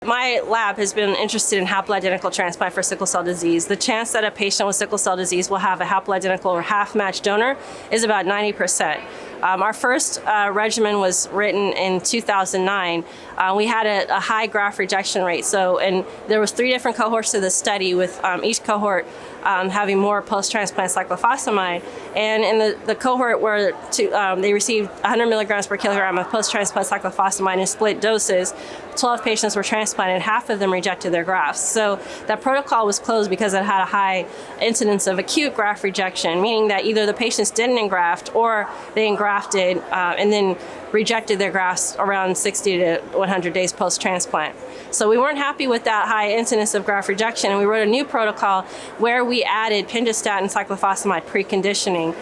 my lab has been interested in haploidentical transplant for sickle cell disease. The chance that a patient with sickle cell disease will have a haploidentical or half-matched donor is about 90%. Our first regimen was written in 2009. We had a high graft rejection rate. And there was 3 different cohorts to the study, with each cohort having more post-transplant cyclophosphamide. And in the cohort where they received 100 milligrams per kilogram of post-transplant cyclophosphamide in split doses, 12 patients were transplanted, half of them rejected their grafts. So that protocol was closed because it had a high incidence of acute graft rejection, meaning that either the patients didn't engraft or they engrafted and then rejected their grafts around 60 to 100 days post-transplant. So we weren't happy with that high incidence of graft rejection, and we wrote a new protocol where we added pentostatin cyclophosphamide preconditioning.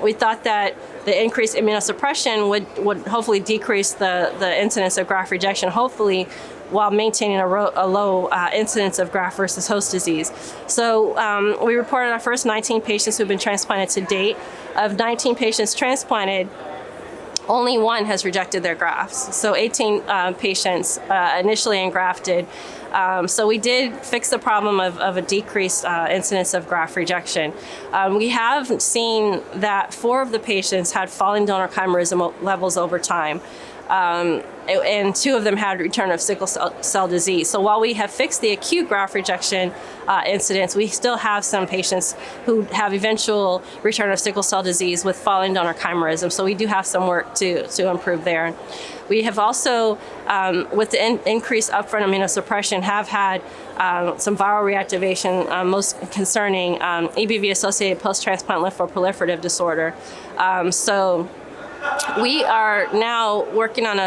We thought that the increased immunosuppression would hopefully decrease the incidence of graft rejection, hopefully while maintaining a low incidence of graft versus host disease. So we reported our first 19 patients who've been transplanted to date. Of 19 patients transplanted, only 1 has rejected their grafts. So 18 patients initially engrafted. So we did fix the problem of a decreased incidence of graft rejection. We have seen that 4 of the patients had falling donor chimerism levels over time. And 2 of them had return of sickle cell disease. So while we have fixed the acute graft rejection incidence, we still have some patients who have eventual return of sickle cell disease with falling donor chimerism. So we do have some work to improve there. We have also, with the increased upfront immunosuppression, have had some viral reactivation, most concerning EBV-associated post-transplant lymphoproliferative disorder. So we are now working on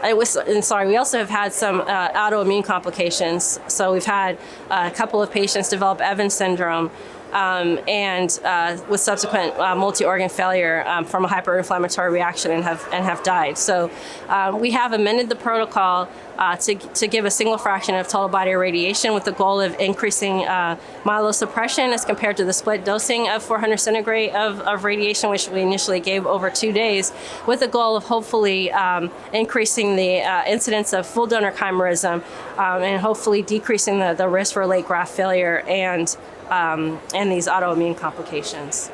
we also have had some autoimmune complications. So we've had a couple of patients develop Evans syndrome and with subsequent multi-organ failure from a hyperinflammatory reaction and have died. So we have amended the protocol to give a single fraction of total body irradiation with the goal of increasing myelosuppression as compared to the split dosing of 400 centigrade of radiation, which we initially gave over 2 days, with the goal of hopefully increasing the incidence of full donor chimerism and hopefully decreasing the risk for late graft failure and these autoimmune complications.